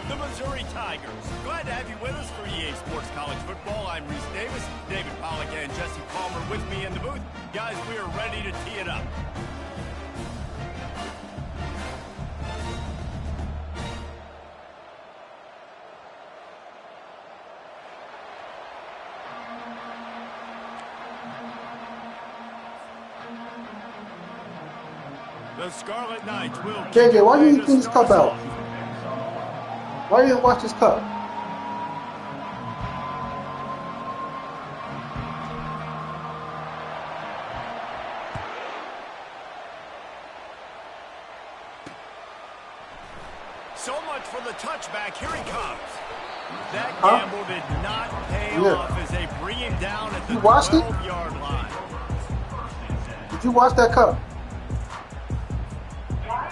the Missouri Tigers. Glad to have you with us for EA Sports College Football. I'm Reese Davis, David Pollack and Jesse Palmer with me in the booth. Guys, we are ready to tee it up. The Scarlet Knights will... JJ, why didn't you clean this cup out? Why didn't you wash this cup? So much for the touchback. Here he comes. That gamble did not pay off as they bring him down at the 12-yard line. Did you wash that cup?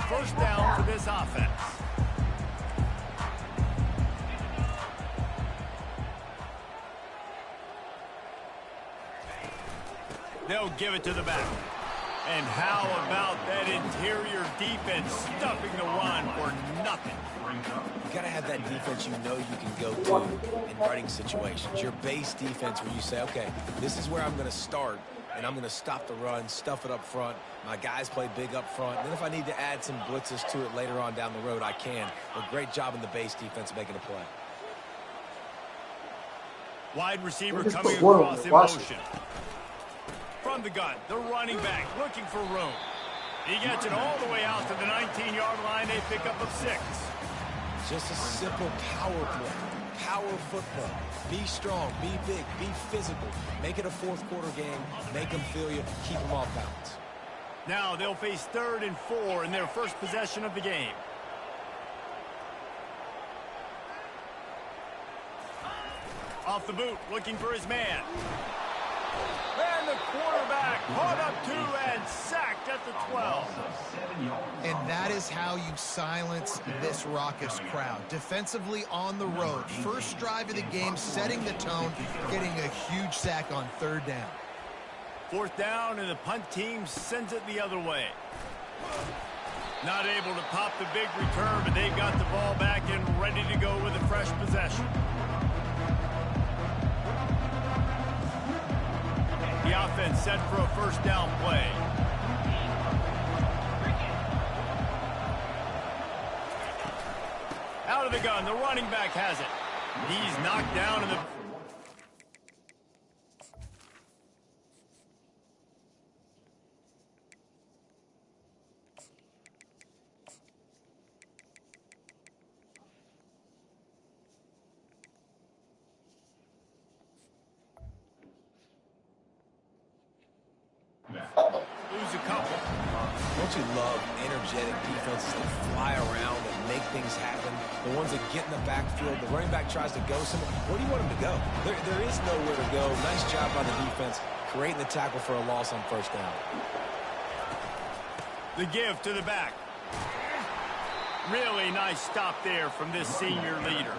First down for this offense. They'll give it to the back. And how about that interior defense stuffing the run for nothing? You got to have that defense you know you can go to in running situations. Your base defense where you say, okay, this is where I'm going to start, and I'm going to stop the run, stuff it up front. My guys play big up front. And then if I need to add some blitzes to it later on down the road, I can. A great job in the base defense making a play. Wide receiver coming across in motion. From the gun, the running back looking for room. He gets it all the way out to the 19-yard line. They pick up of 6. Just a simple power play. Power football. Be strong, be big, be physical. Make it a fourth-quarter game. Make them feel you. Keep them off balance. Now they'll face 3rd and 4 in their first possession of the game. Off the boot, looking for his man. And the quarterback caught up to and sacked at the 12. And that is how you silence this raucous crowd. Defensively on the road. First drive of the game, setting the tone, getting a huge sack on 3rd down. 4th down, and the punt team sends it the other way. Not able to pop the big return, but they've got the ball back and ready to go with a fresh possession. The offense set for a first down play. Out of the gun, the running back has it. He's knocked down in the... Lose a couple. Don't you love energetic defenses that fly around and make things happen? The ones that get in the backfield, the running back tries to go somewhere. Where do you want him to go? There is nowhere to go. Nice job by the defense, creating the tackle for a loss on first down. The give to the back. Really nice stop there from this senior leader.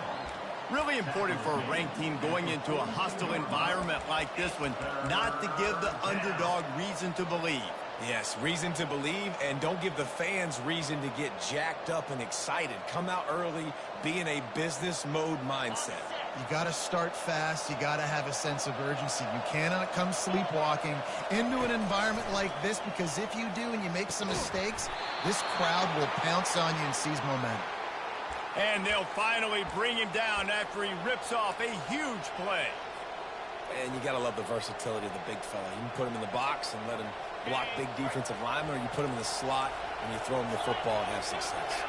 Really important for a ranked team going into a hostile environment like this one, not to give the underdog reason to believe. Yes, reason to believe, and don't give the fans reason to get jacked up and excited. Come out early, be in a business mode mindset. You got to start fast. You got to have a sense of urgency. You cannot come sleepwalking into an environment like this, because if you do and you make some mistakes, this crowd will pounce on you and seize momentum. And they'll finally bring him down after he rips off a huge play. And you got to love the versatility of the big fella. You can put him in the box and let him block big defensive linemen, or you put him in the slot and you throw him the football and have success.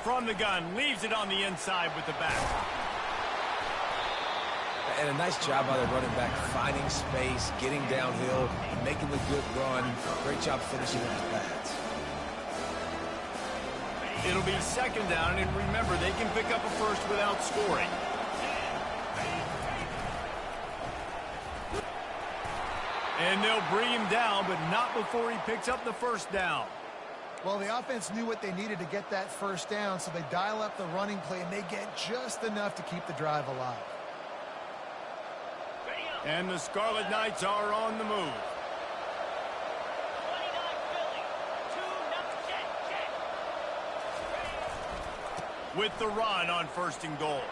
From the gun, leaves it on the inside with the back. And a nice job by the running back, finding space, getting downhill, making the good run. Great job finishing with his pads. It'll be 2nd down, and remember, they can pick up a first without scoring. And they'll bring him down, but not before he picks up the first down. Well, the offense knew what they needed to get that first down, so they dial up the running play, and they get just enough to keep the drive alive. And the Scarlet Knights are on the move. with the run on 1st and goal.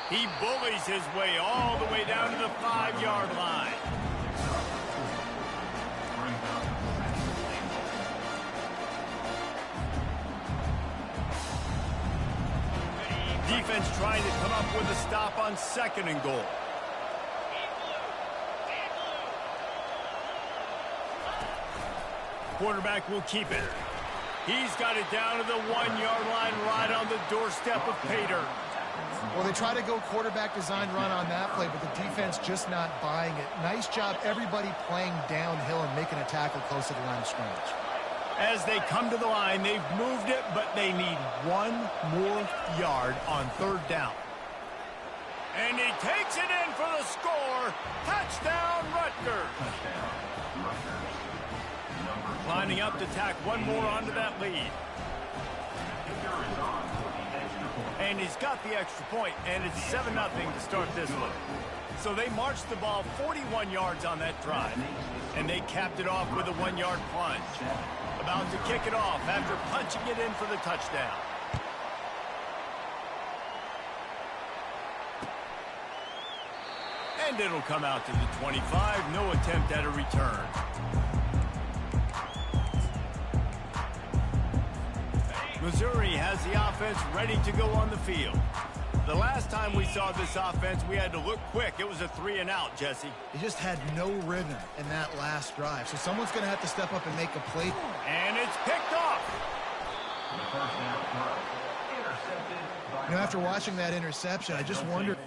He bullies his way all the way down to the 5-yard line. Defense trying to come up with a stop on 2nd and goal. Quarterback will keep it. He's got it down to the 1-yard line right on the doorstep of Pater. Well, they try to go quarterback design run on that play, but the defense just not buying it. Nice job, everybody playing downhill and making a tackle close to the line of scrimmage. As they come to the line, they've moved it, but they need 1 more yard on 3rd down. And he takes it in for the score. Touchdown, Rutgers. Lining up to tack 1 more onto that lead. And he's got the extra point, and it's 7-0 to start this one. So they marched the ball 41 yards on that drive, and they capped it off with a 1-yard plunge. About to kick it off after punching it in for the touchdown. And it'll come out to the 25. No attempt at a return. Missouri has the offense ready to go on the field. The last time we saw this offense, we had to look quick. It was a 3-and-out, Jesse. They just had no rhythm in that last drive. So someone's going to have to step up and make a play. And it's picked off. You know, after watching that interception, I just wondered.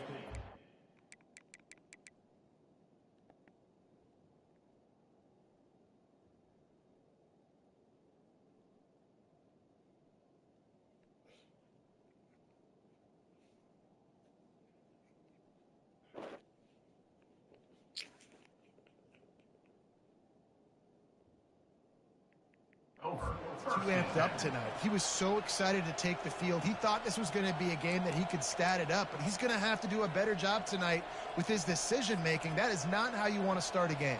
Too amped up tonight. He was so excited to take the field. He thought this was going to be a game that he could stat it up, but he's going to have to do a better job tonight with his decision-making. That is not how you want to start a game.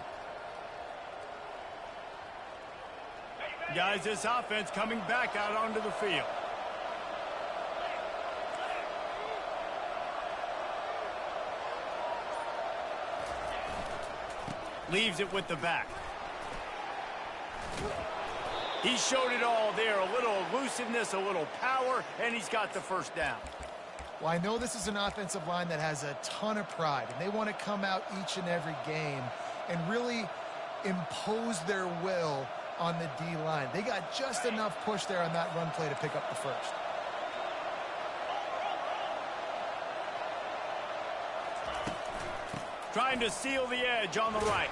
Guys, this offense coming back out onto the field. Leaves it with the back. He showed it all there, a little elusiveness, a little power, and he's got the 1st down. Well, I know this is an offensive line that has a ton of pride, and they want to come out each and every game and really impose their will on the D-line. They got just enough push there on that run play to pick up the 1st. Trying to seal the edge on the right.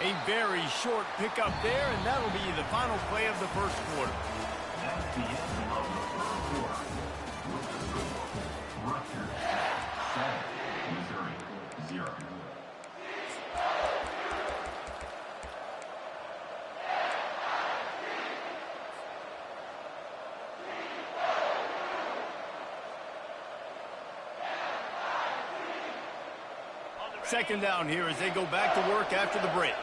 A very short pickup there, and that'll be the final play of the 1st quarter. That's the end of the 1st quarter. Rutgers 7, Missouri 0. Second down here as they go back to work after the break.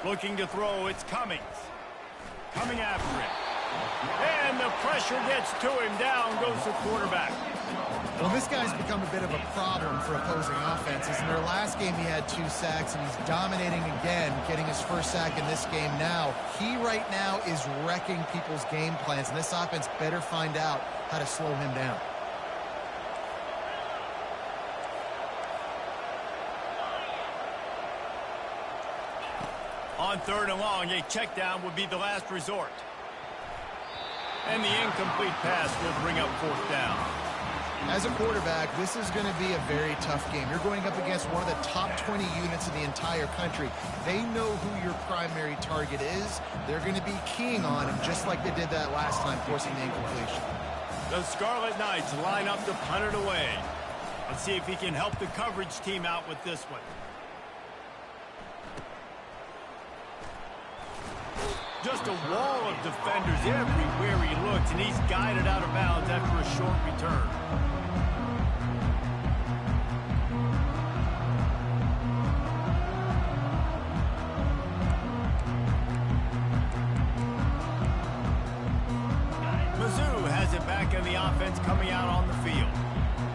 Looking to throw, it's Cummings. Coming after him. And the pressure gets to him. Down goes the quarterback. Well, this guy's become a bit of a problem for opposing offenses. In their last game, he had 2 sacks, and he's dominating again, getting his 1st sack in this game now. He right now is wrecking people's game plans, and this offense better find out how to slow him down. On 3rd and long, a check down would be the last resort. And the incomplete pass will bring up 4th down. As a quarterback, this is going to be a very tough game. You're going up against one of the top 20 units in the entire country. They know who your primary target is. They're going to be keying on him, just like they did that last time, forcing the incompletion. The Scarlet Knights line up to punt it away. Let's see if he can help the coverage team out with this one. Just a wall of defenders everywhere he looks, and he's guided out of bounds after a short return. and the offense coming out on the field.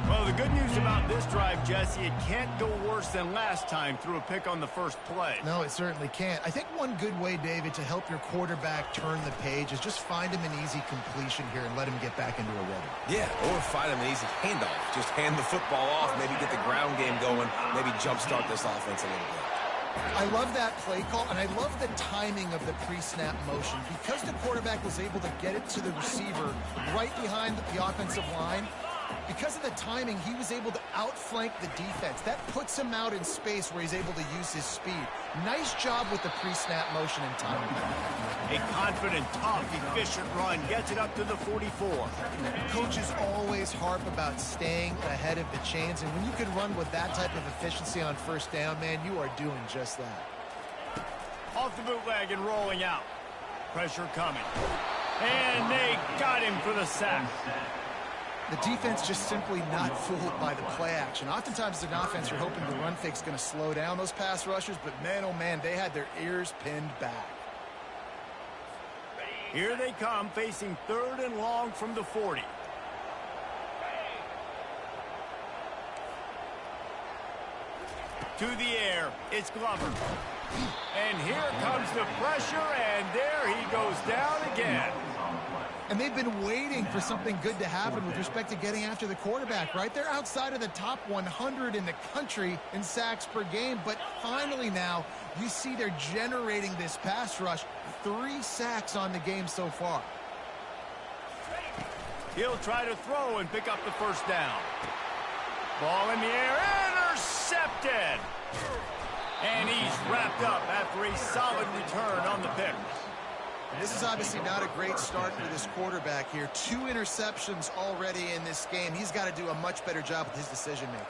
Well, the good news about this drive, Jesse, it can't go worse than last time through a pick on the first play. No, it certainly can't. I think one good way, David, to help your quarterback turn the page is just find him an easy completion here and let him get back into a rhythm. Yeah, or find him an easy handoff. Just hand the football off, maybe get the ground game going, maybe jumpstart this offense a little bit. I love that play call, and I love the timing of the pre-snap motion. Because the quarterback was able to get it to the receiver right behind the offensive line, because of the timing, he was able to outflank the defense. That puts him out in space where he's able to use his speed. Nice job with the pre-snap motion and timing. A confident, tough, efficient run gets it up to the 44. Coaches always harp about staying ahead of the chains, and when you can run with that type of efficiency on first down, man, you are doing just that. Off the bootleg and rolling out. Pressure coming. And they got him for the sack. The defense just simply not fooled by the play action. Oftentimes, as an offense, you're hoping the run fake's going to slow down those pass rushers, but man, oh man, they had their ears pinned back. Here they come, facing 3rd and long from the 40. To the air, it's Glover. And here comes the pressure, and there he goes down again. And they've been waiting for something good to happen with respect to getting after the quarterback, right? They're outside of the top 100 in the country in sacks per game, but finally now you see they're generating this pass rush. 3 sacks on the game so far. He'll try to throw and pick up the first down. Ball in the air, intercepted! And he's wrapped up after a solid return on the pick. This is obviously not a great start for this quarterback here. 2 interceptions already in this game. He's got to do a much better job with his decision-making.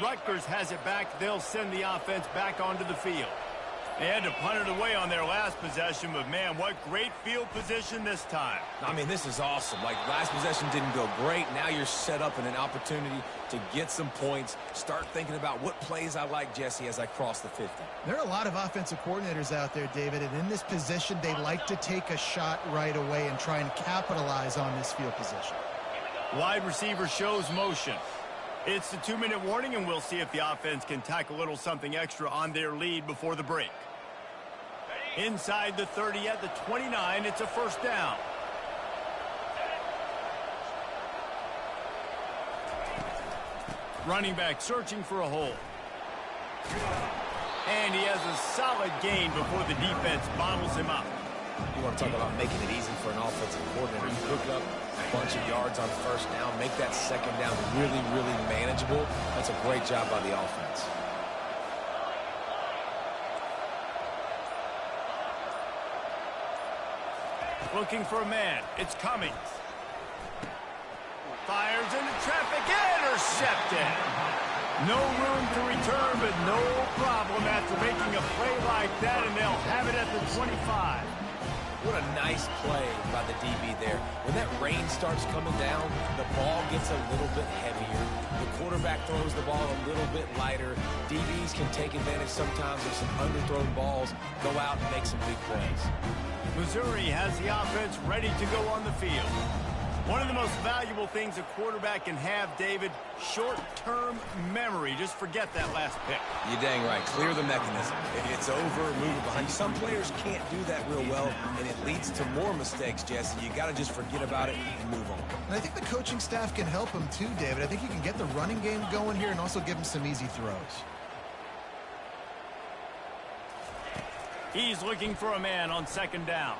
Rutgers has it back. They'll send the offense back onto the field. They had to punt it away on their last possession, but man, what great field position this time. I mean, this is awesome. Like, last possession didn't go great. Now you're set up in an opportunity to get some points. Start thinking about what plays I like, Jesse, as I cross the 50. There are a lot of offensive coordinators out there, David, and in this position, they like to take a shot right away and try and capitalize on this field position. Wide receiver shows motion. It's the 2-minute warning, and we'll see if the offense can tack a little something extra on their lead before the break. Inside the 30 at the 29, it's a first down. Running back searching for a hole. And he has a solid gain before the defense bottles him up. You want to talk about making it easy for an offensive coordinator. You hook up a bunch of yards on first down, make that second down really, really manageable. That's a great job by the offense. Looking for a man. It's Cummings. Fires into traffic. Intercepted. No room to return, but no problem after making a play like that, and they'll have it at the 25. What a nice play by the DB there. When that rain starts coming down, the ball gets a little bit heavier. The quarterback throws the ball a little bit lighter. DBs can take advantage sometimes of some underthrown balls, go out and make some big plays. Missouri has the offense ready to go on the field. One of the most valuable things a quarterback can have, David, short-term memory. Just forget that last pick. You're dang right. Clear the mechanism. If it's over, move it behind you. Some players can't do that real well, and it leads to more mistakes, Jesse. You got to just forget about it and move on. And I think the coaching staff can help him too, David. I think you can get the running game going here and also give him some easy throws. He's looking for a man on second down.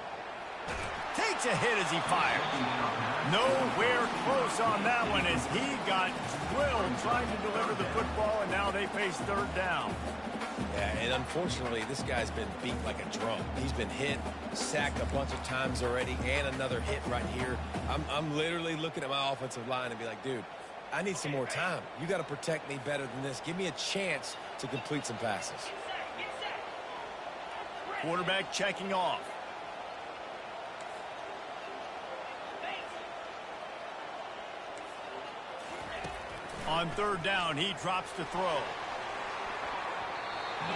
Takes a hit as he fired. Nowhere close on that one as he got drilled trying to deliver the football, and now they face third down. Yeah, and unfortunately, this guy's been beat like a drum. He's been hit, sacked a bunch of times already, and another hit right here. I'm literally looking at my offensive line and be like, dude, I need some more time. You got to protect me better than this. Give me a chance to complete some passes. Quarterback checking off. On third down, he drops to throw.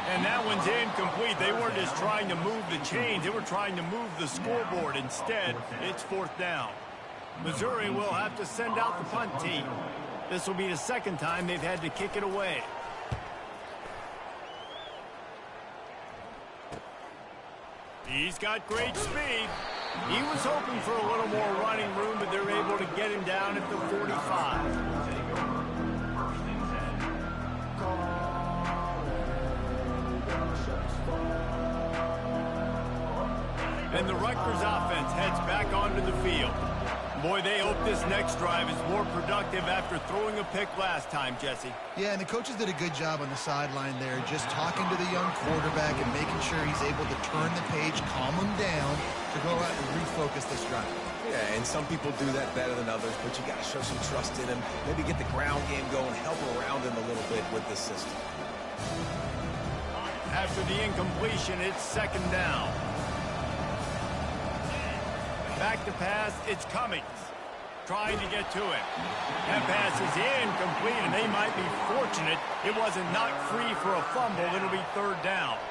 And that one's incomplete. They weren't just trying to move the chains. They were trying to move the scoreboard. Instead, it's fourth down. Missouri will have to send out the punt team. This will be the second time they've had to kick it away. He's got great speed. He was hoping for a little more running room, but they're able to get him down at the 45. And the Rutgers offense heads back onto the field. Boy, they hope this next drive is more productive after throwing a pick last time, Jesse. Yeah, and the coaches did a good job on the sideline there, just talking to the young quarterback and making sure he's able to turn the page, calm him down, to go out and refocus this drive. Yeah, and some people do that better than others, but you got to show some trust in him. Maybe get the ground game going, help around him a little bit with this system. After the incompletion, it's second down. Back to pass, it's Cummings. Trying to get to him. That pass is incomplete, and they might be fortunate it wasn't knocked free for a fumble. It'll be third down.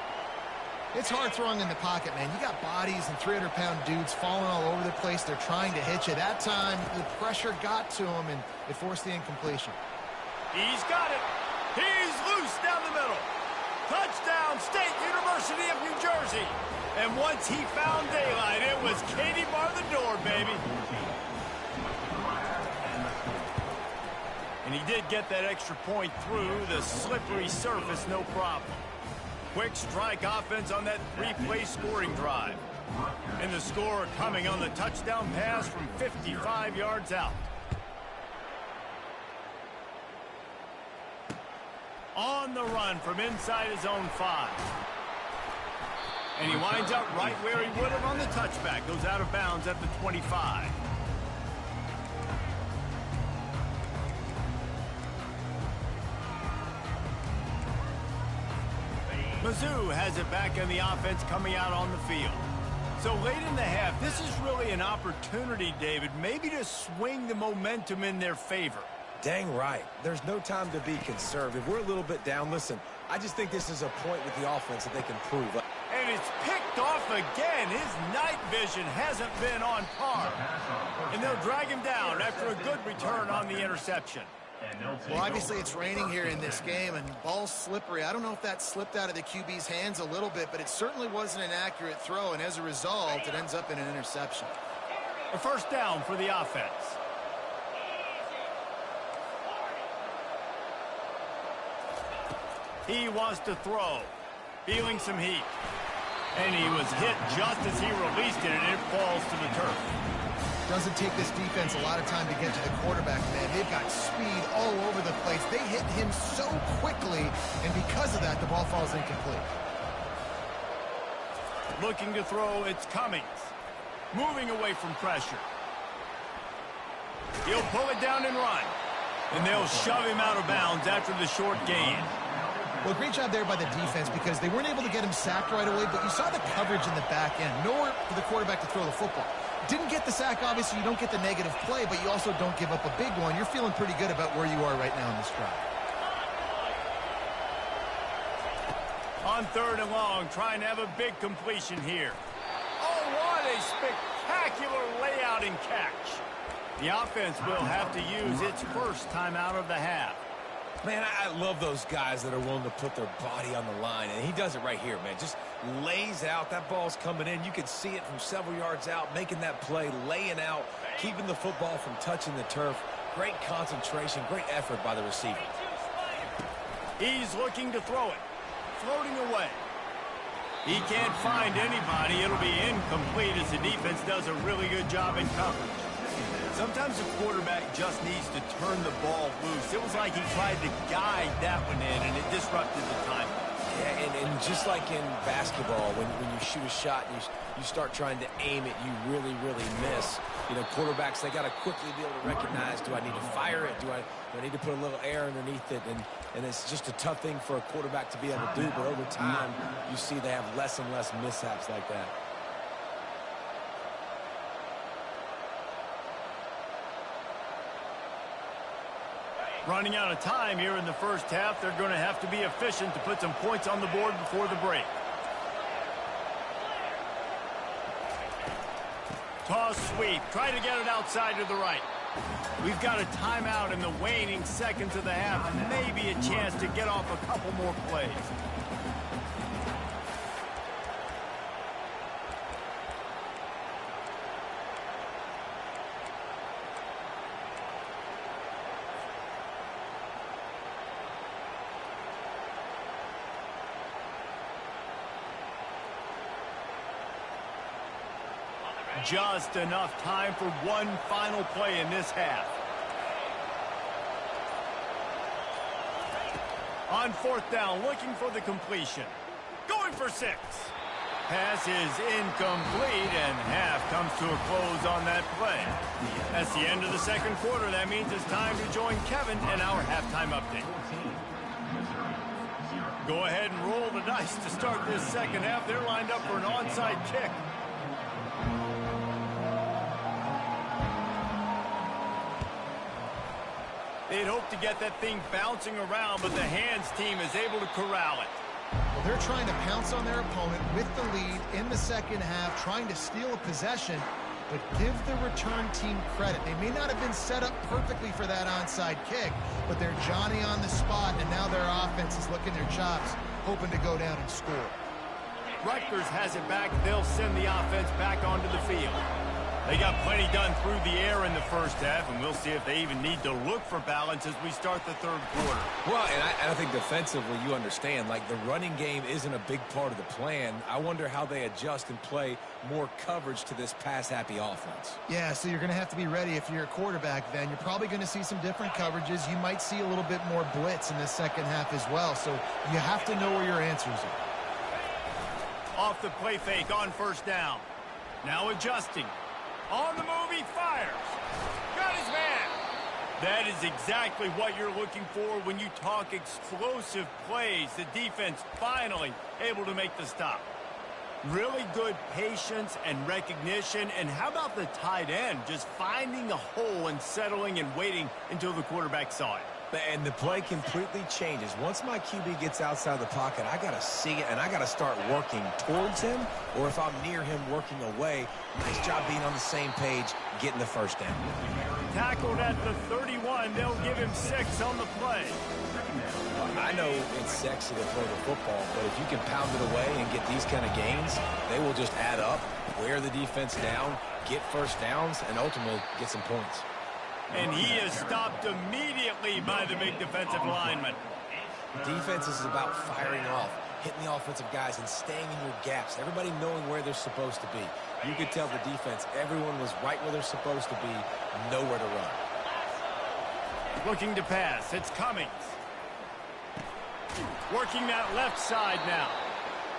It's hard throwing in the pocket, man. You got bodies and 300-pound dudes falling all over the place. They're trying to hit you. That time, the pressure got to him, and it forced the incompletion. He's got it. He's loose down the middle. Touchdown, State University of New Jersey. And once he found daylight, it was Katie bar the door, baby. And he did get that extra point through the slippery surface, no problem. Quick strike offense on that three-play scoring drive. And the score coming on the touchdown pass from 55 yards out. On the run from inside his own 5. And he winds up right where he would have on the touchback. Goes out of bounds at the 25. Mizzou has it back in the offense coming out on the field. So late in the half, this is really an opportunity, David, maybe to swing the momentum in their favor. Dang right. There's no time to be conservative. We're a little bit down. Listen, I just think this is a point with the offense that they can prove. And it's picked off again. His night vision hasn't been on par. And they'll drag him down after a good return on the interception. Well, obviously it's raining here in this game, and ball's slippery. I don't know if that slipped out of the QB's hands a little bit, but it certainly wasn't an accurate throw, and as a result, it ends up in an interception. A first down for the offense. He wants to throw, feeling some heat. And he was hit just as he released it, and it falls to the turf. Doesn't take this defense a lot of time to get to the quarterback, man. They've got speed all over the place. They hit him so quickly, and because of that, the ball falls incomplete. Looking to throw, it's Cummings. Moving away from pressure. He'll pull it down and run. And they'll shove him out of bounds after the short gain. Well, great job there by the defense because they weren't able to get him sacked right away, but you saw the coverage in the back end. Nowhere for the quarterback to throw the football. Didn't get the sack, obviously. You don't get the negative play, but you also don't give up a big one. You're feeling pretty good about where you are right now in this drive. On third and long, trying to have a big completion here. Oh, what a spectacular layout and catch. The offense will have to use its first time out of the half. Man, I love those guys that are willing to put their body on the line, and he does it right here, man. Just lays out. That ball's coming in. You can see it from several yards out, making that play, laying out, keeping the football from touching the turf. Great concentration, great effort by the receiver. He's looking to throw it. Floating away. He can't find anybody. It'll be incomplete as the defense does a really good job in coverage. Sometimes the quarterback just needs to turn the ball loose. It was like he tried to guide that one in, and it disrupted the timing. Yeah, and just like in basketball, when you shoot a shot and you start trying to aim it, you really, really miss. You know, quarterbacks, they got to quickly be able to recognize, do I need to fire it? Do I need to put a little air underneath it? And it's just a tough thing for a quarterback to be able to do, but over time, you see they have less and less mishaps like that. Running out of time here in the first half, they're going to have to be efficient to put some points on the board before the break. Toss sweep. Try to get it outside to the right. We've got a timeout in the waning seconds of the half and maybe a chance to get off a couple more plays. Just enough time for one final play in this half. On fourth down, looking for the completion. Going for 6. Pass is incomplete, and half comes to a close on that play. That's the end of the second quarter. That means it's time to join Kevin in our halftime update. Go ahead and roll the dice to start this second half. They're lined up for an onside kick. They'd hope to get that thing bouncing around, but the hands team is able to corral it. Well, they're trying to pounce on their opponent with the lead in the second half, trying to steal a possession, but give the return team credit. They may not have been set up perfectly for that onside kick, but they're Johnny on the spot, and now their offense is licking their chops, hoping to go down and score. Rutgers has it back. They'll send the offense back onto the field. They got plenty done through the air in the first half, and we'll see if they even need to look for balance as we start the third quarter. Well, and I think defensively, you understand, like the running game isn't a big part of the plan. I wonder how they adjust and play more coverage to this pass-happy offense. Yeah, so you're going to have to be ready if you're a quarterback then. You're probably going to see some different coverages. You might see a little bit more blitz in the second half as well, so you have to know where your answers are. Off the play fake on first down. Now adjusting. On the move, he fires. Got his man. That is exactly what you're looking for when you talk explosive plays. The defense finally able to make the stop. Really good patience and recognition. And how about the tight end just finding a hole and settling and waiting until the quarterback saw it? And the play completely changes. Once my QB gets outside the pocket, I got to see it, and I got to start working towards him, or if I'm near him, working away. Nice job being on the same page, getting the first down. Tackled at the 31. They'll give him 6 on the play. I know it's sexy to throw the football, but if you can pound it away and get these kind of gains, they will just add up, wear the defense down, get first downs, and ultimately get some points. And he is stopped immediately by the big defensive lineman. Defense is about firing off, hitting the offensive guys, and staying in your gaps. Everybody knowing where they're supposed to be. You could tell the defense, everyone was right where they're supposed to be, nowhere to run. Looking to pass. It's Cummings. Working that left side now.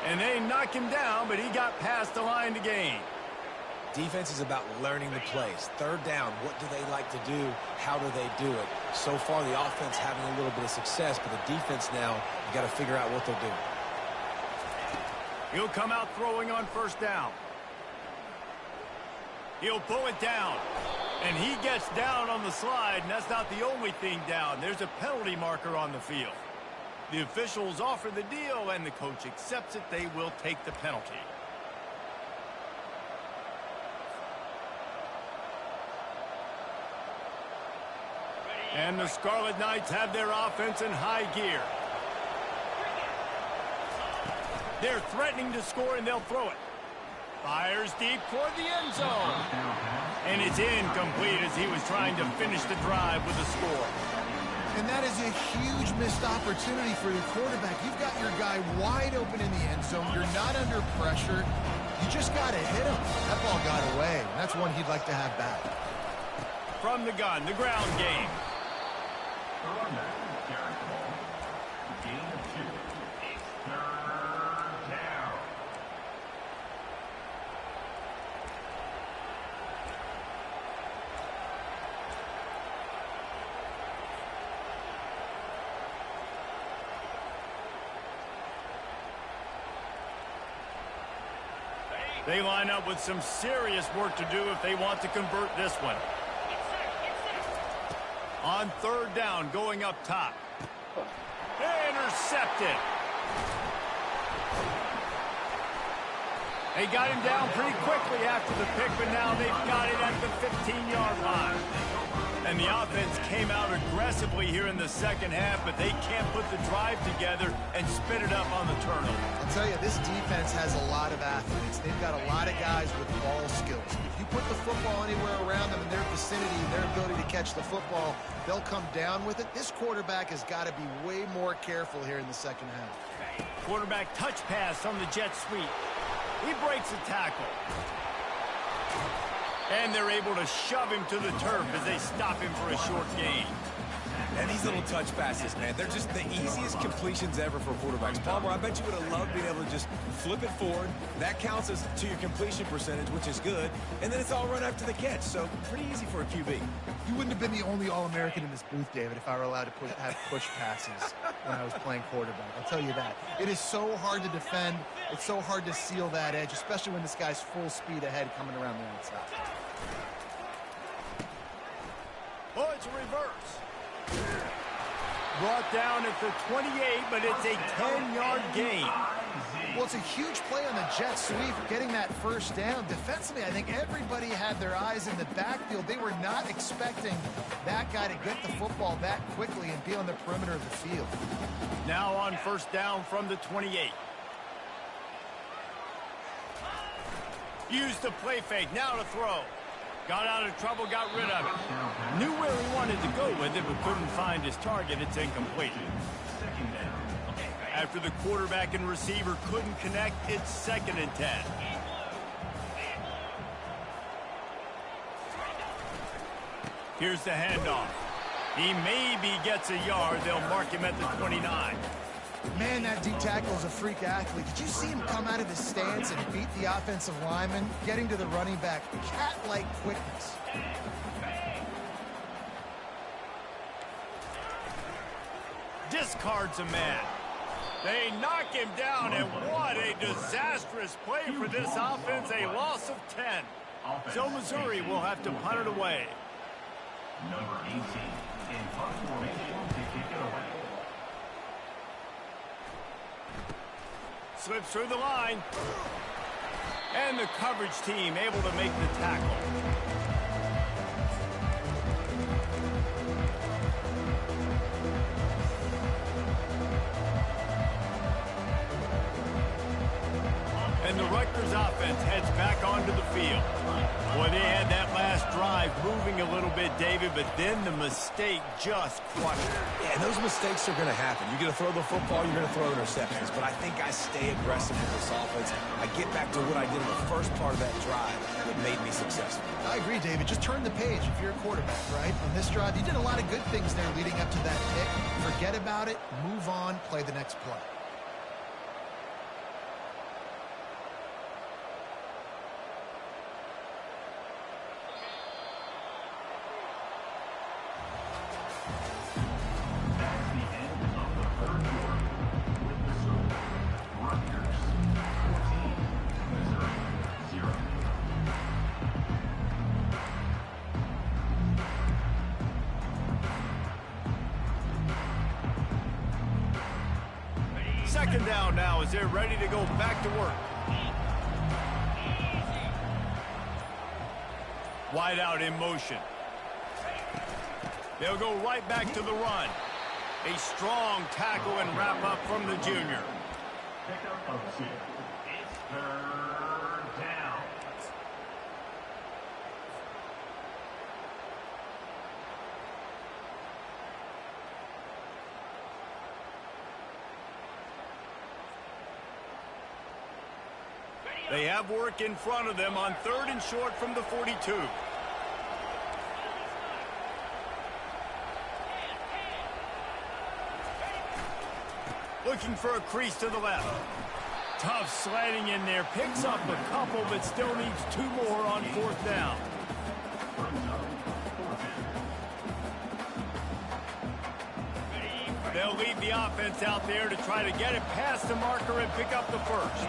And they knock him down, but he got past the line to gain. Defense is about learning the plays. Third down, what do they like to do? How do they do it? So far, the offense having a little bit of success, but the defense now, you got to figure out what they're doing. He'll come out throwing on first down. He'll pull it down. And he gets down on the slide, and that's not the only thing down. There's a penalty marker on the field. The officials offer the deal, and the coach accepts it. They will take the penalty. And the Scarlet Knights have their offense in high gear. They're threatening to score, and they'll throw it. Fires deep toward the end zone. And it's incomplete as he was trying to finish the drive with a score. And that is a huge missed opportunity for your quarterback. You've got your guy wide open in the end zone. You're not under pressure. You just got to hit him. That ball got away. That's one he'd like to have back. From the gun, the ground game. They line up with some serious work to do if they want to convert this one. On third down, going up top. Intercepted. They got him down pretty quickly after the pick, but now they've got it at the 15-yard line. And the offense came out aggressively here in the second half, but they can't put the drive together and spit it up on the turnover. I'll tell you, this defense has a lot of athletes. They've got a lot of guys with ball skills. If you put the football anywhere around them in their vicinity and their ability to catch the football, they'll come down with it. This quarterback has got to be way more careful here in the second half. Quarterback touch pass on the jet sweep. He breaks a tackle. And they're able to shove him to the turf as they stop him for a short gain. And these little touch passes, man, they're just the easiest completions ever for quarterbacks. Palmer, I bet you would have loved being able to just flip it forward. That counts as to your completion percentage, which is good. And then it's all run after the catch, so pretty easy for a QB. You wouldn't have been the only All-American in this booth, David, if I were allowed to have push passes when I was playing quarterback. I'll tell you that. It is so hard to defend. It's so hard to seal that edge, especially when this guy's full speed ahead coming around the outside. Oh, it's a reverse. Brought down at the 28, but it's a 10-yard gain. Well, it's a huge play on the jet sweep, getting that first down. Defensively, I think everybody had their eyes in the backfield. They were not expecting that guy to get the football that quickly and be on the perimeter of the field. Now on first down from the 28. Used the play fake, now to throw. Got out of trouble, got rid of it. Knew where he wanted to go with it, but couldn't find his target. It's incomplete. After the quarterback and receiver couldn't connect, it's 2nd and 10. Here's the handoff. He maybe gets a yard. They'll mark him at the 29. Man, that D tackle is a freak athlete. Did you see him come out of his stance and beat the offensive lineman, getting to the running back? Cat-like quickness. Discards a man. They knock him down, and what a disastrous play for this offense. A loss of 10. So Missouri will have to punt it away. Number 18 in punt formation to kick it away. Slips through the line. And the coverage team able to make the tackle. And the Rutgers offense heads back onto the field. Boy, they had that last drive moving a little bit, David, but then the mistake just crushed it. Yeah, and those mistakes are going to happen. You're going to throw the football, you're going to throw interceptions. But I think I stay aggressive with this offense. I get back to what I did in the first part of that drive that made me successful. I agree, David. Just turn the page if you're a quarterback, right? On this drive, you did a lot of good things there leading up to that pick. Forget about it, move on, play the next play. Second down now as they're ready to go back to work. Wide out in motion. They'll go right back to the run. A strong tackle and wrap up from the junior. Pickup of 2. It's 3rd down. They have work in front of them on 3rd and short from the 42. Looking for a crease to the left. Tough sledding in there. Picks up a couple, but still needs 2 more on 4th down. They'll leave the offense out there to try to get it past the marker and pick up the first.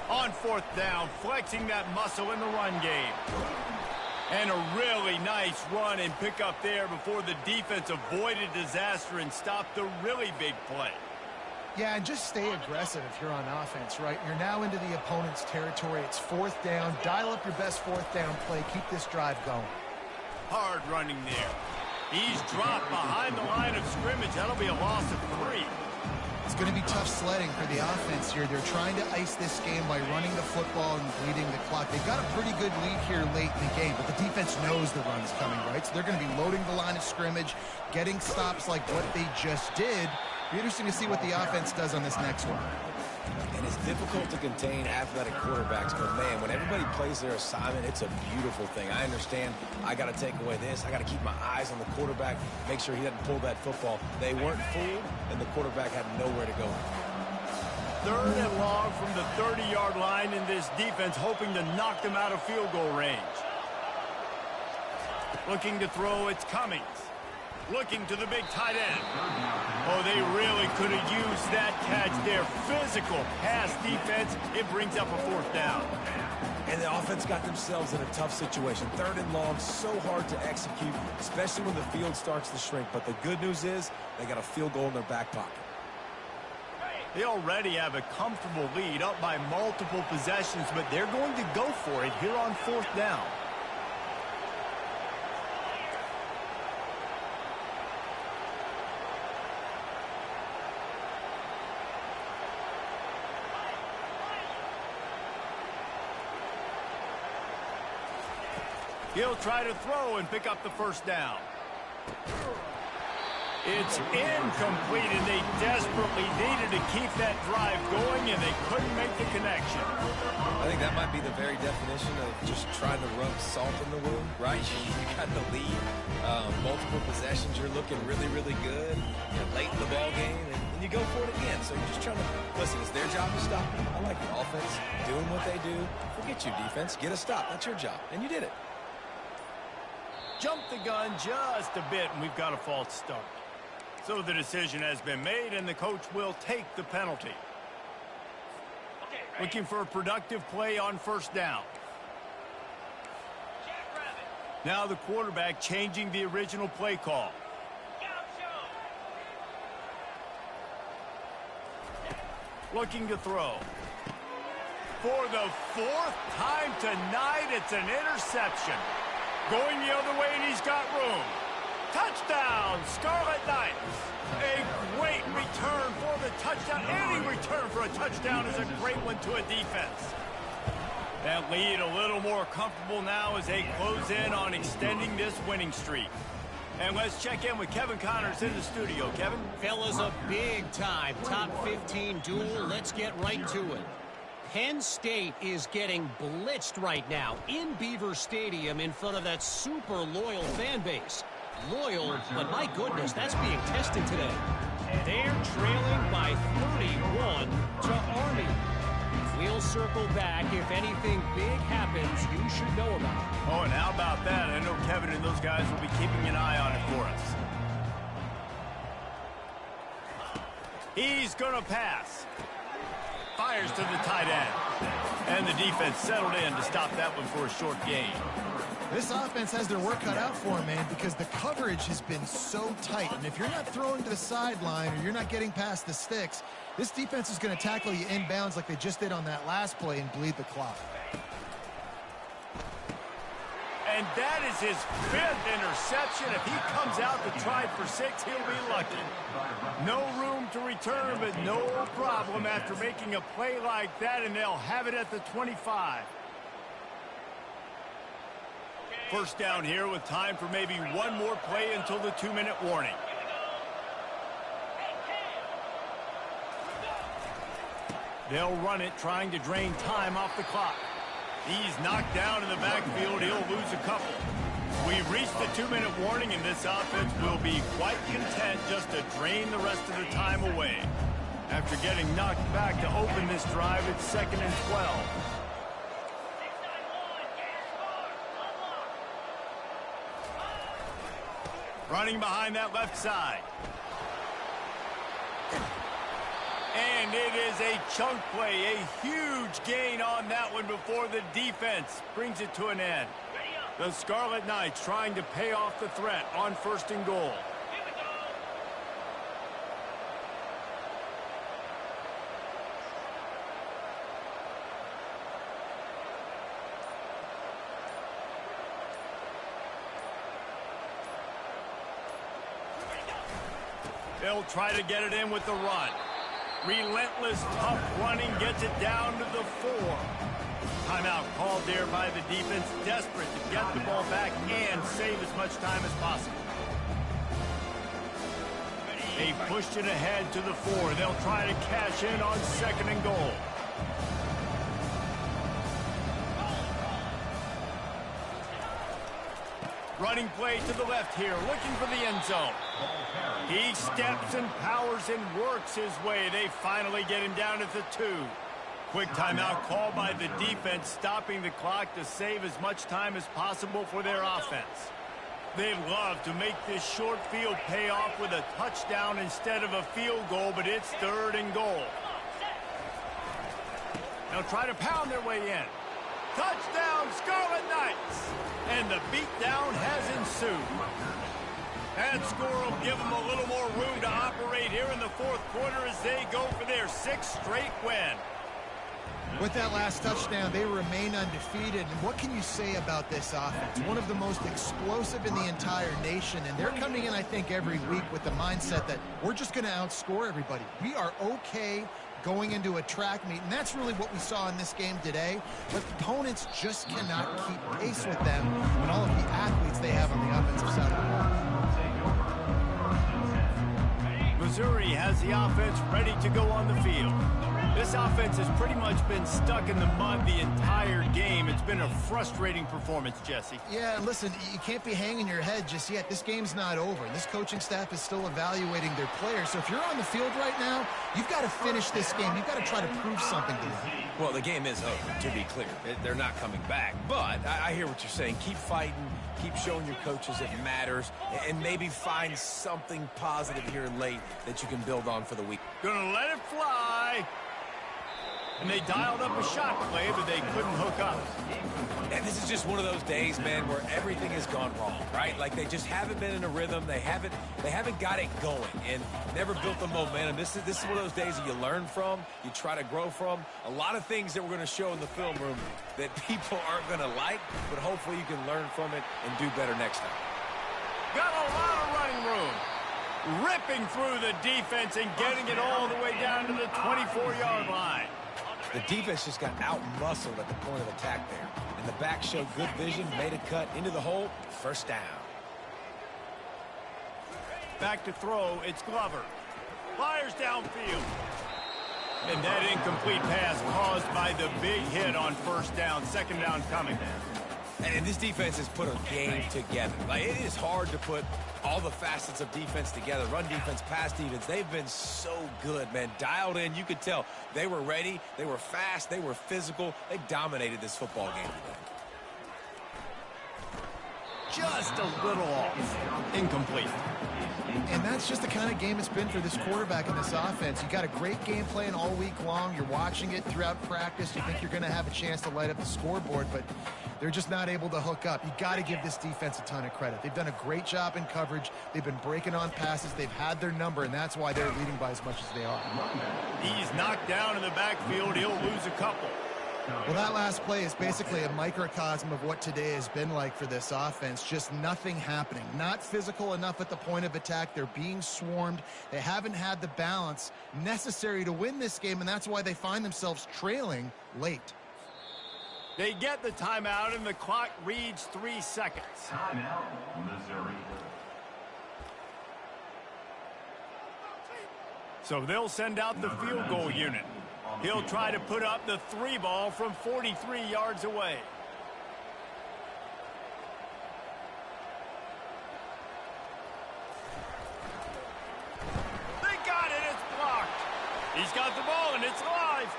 On 4th down, flexing that muscle in the run game. And a really nice run and pick up there before the defense avoided disaster and stopped the really big play. Yeah, and just stay aggressive if you're on offense, right? You're now into the opponent's territory. It's 4th down. Dial up your best 4th down play. Keep this drive going. Hard running there. He's dropped behind the line of scrimmage. That'll be a loss of 3. It's going to be tough sledding for the offense here. They're trying to ice this game by running the football and bleeding the clock. They've got a pretty good lead here late in the game, but the defense knows the run's coming, right? So they're going to be loading the line of scrimmage, getting stops like what they just did. Be interesting to see what the offense does on this next one. And it's difficult to contain athletic quarterbacks, but man, when everybody plays their assignment, it's a beautiful thing. I understand I got to take away this. I got to keep my eyes on the quarterback, make sure he doesn't pull that football. They weren't fooled, and the quarterback had nowhere to go. 3rd and long from the 30-yard line in this defense, hoping to knock them out of field goal range. Looking to throw, it's Cummings. Looking to the big tight end. Oh, they really could have used that catch there. Physical pass defense. It brings up a 4th down. And the offense got themselves in a tough situation. 3rd and long, so hard to execute, especially when the field starts to shrink. But the good news is they got a field goal in their back pocket. They already have a comfortable lead up by multiple possessions, but they're going to go for it here on 4th down. He'll try to throw and pick up the 1st down. It's incomplete, and they desperately needed to keep that drive going, and they couldn't make the connection. I think that might be the very definition of just trying to rub salt in the wound, right? You got the lead, multiple possessions, you're looking really, really good. You're late in the ball game, and you go for it again. So you're just trying to, listen, it's their job to stop them. I like the offense doing what they do. Forget you, defense. Get a stop. That's your job, and you did it. Jumped the gun just a bit, and we've got a false start. So the decision has been made, and the coach will take the penalty. Looking for a productive play on 1st down. Now the quarterback changing the original play call. Looking to throw. For the 4th time tonight, it's an interception. Going the other way, and he's got room. Touchdown, Scarlet Knights. A great return for the touchdown. Any return for a touchdown is a great one to a defense. That lead a little more comfortable now as they close in on extending this winning streak. And let's check in with Kevin Connors in the studio. Kevin? Fellas, a big-time top 15 duel. Let's get right to it. Penn State is getting blitzed right now in Beaver Stadium in front of that super loyal fan base. Loyal, but my goodness, that's being tested today. They're trailing by 31 to Army. We'll circle back. If anything big happens, you should know about it. Oh, and how about that? I know Kevin and those guys will be keeping an eye on it for us. He's going to pass. Fires to the tight end. And the defense settled in to stop that one for a short gain. This offense has their work cut out for them, man, because the coverage has been so tight. And if you're not throwing to the sideline or you're not getting past the sticks, this defense is going to tackle you inbounds like they just did on that last play and bleed the clock. And that is his 5th interception. If he comes out to try for 6, he'll be lucky. No room to return, but no problem after making a play like that, and they'll have it at the 25. 1st down here with time for maybe one more play until the 2-minute warning. They'll run it, trying to drain time off the clock. He's knocked down in the backfield. He'll lose a couple. We've reached the 2-minute warning, and this offense will be quite content just to drain the rest of the time away. After getting knocked back to open this drive, it's 2nd and 12. Running behind that left side. And it is a chunk play, a huge gain on that one before the defense brings it to an end. The Scarlet Knights trying to pay off the threat on 1st and goal. They'll try to get it in with the run. Relentless, tough running gets it down to the 4. Timeout called there by the defense, desperate to get the ball back and save as much time as possible. They pushed it ahead to the 4. They'll try to cash in on 2nd and goal. Running play to the left here, looking for the end zone. He steps and powers and works his way. They finally get him down at the 2. Quick timeout called by the defense, stopping the clock to save as much time as possible for their offense. They'd love to make this short field pay off with a touchdown instead of a field goal, but it's 3rd and goal. They'll try to pound their way in. Touchdown, Scarlet Knights! And the beatdown has ensued. That score will give them a little more room to operate here in the 4th quarter as they go for their 6th straight win. With that last touchdown, they remain undefeated. And what can you say about this offense? One of the most explosive in the entire nation. And they're coming in, I think, every week with the mindset that we're just going to outscore everybody. We are okay going into a track meet, and that's really what we saw in this game today. But opponents just cannot keep pace with them and all of the athletes they have on the offensive side of the ball. Missouri has the offense ready to go on the field. This offense has pretty much been stuck in the mud the entire game. It's been a frustrating performance, Jesse. Yeah, listen, you can't be hanging your head just yet. This game's not over. This coaching staff is still evaluating their players. So if you're on the field right now, you've got to finish this game. You've got to try to prove something to them. Well, the game is over, to be clear. They're not coming back. But I hear what you're saying. Keep fighting. Keep showing your coaches it matters. And maybe find something positive here late that you can build on for the week. Gonna let it fly. And they dialed up a shot play, but they couldn't hook up. And this is just one of those days, man, where everything has gone wrong, right? Like they just haven't been in a rhythm. They haven't got it going and never built the momentum. This is one of those days that you learn from, you try to grow from. A lot of things that we're going to show in the film room that people aren't going to like, but hopefully you can learn from it and do better next time. Got a lot of running room. Ripping through the defense and getting it all the way down to the 24-yard line. The defense just got out-muscled at the point of attack there. And the back showed good vision, made a cut into the hole, 1st down. Back to throw, it's Glover. Fires downfield. And that incomplete pass caused by the big hit on 1st down, 2nd down coming. And this defense has put a game together. Like, it is hard to put all the facets of defense together. Run defense, pass defense. They've been so good, man. Dialed in. You could tell they were ready. They were fast. They were physical. They dominated this football game today. Just a little off. Incomplete. And that's just the kind of game it's been for this quarterback in this offense. You got a great game plan all week long. You're watching it throughout practice. You think you're going to have a chance to light up the scoreboard, but they're just not able to hook up. You got to give this defense a ton of credit. They've done a great job in coverage. They've been breaking on passes. They've had their number, and that's why they're leading by as much as they are. He's knocked down in the backfield. He'll lose a couple. Well, that last play is basically a microcosm of what today has been like for this offense. Just nothing happening. Not physical enough at the point of attack. They're being swarmed. They haven't had the balance necessary to win this game, and that's why they find themselves trailing late. They get the timeout, and the clock reads 3 seconds. Timeout, Missouri. So they'll send out the field goal unit. He'll try to put up the 3 ball from 43 yards away. They got it. It's blocked. He's got the ball, and it's live.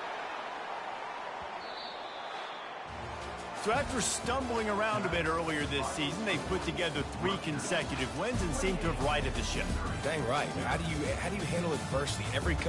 So after stumbling around a bit earlier this season, they put together 3 consecutive wins and seem to have righted the ship. Dang right. How do you handle adversity? Every coach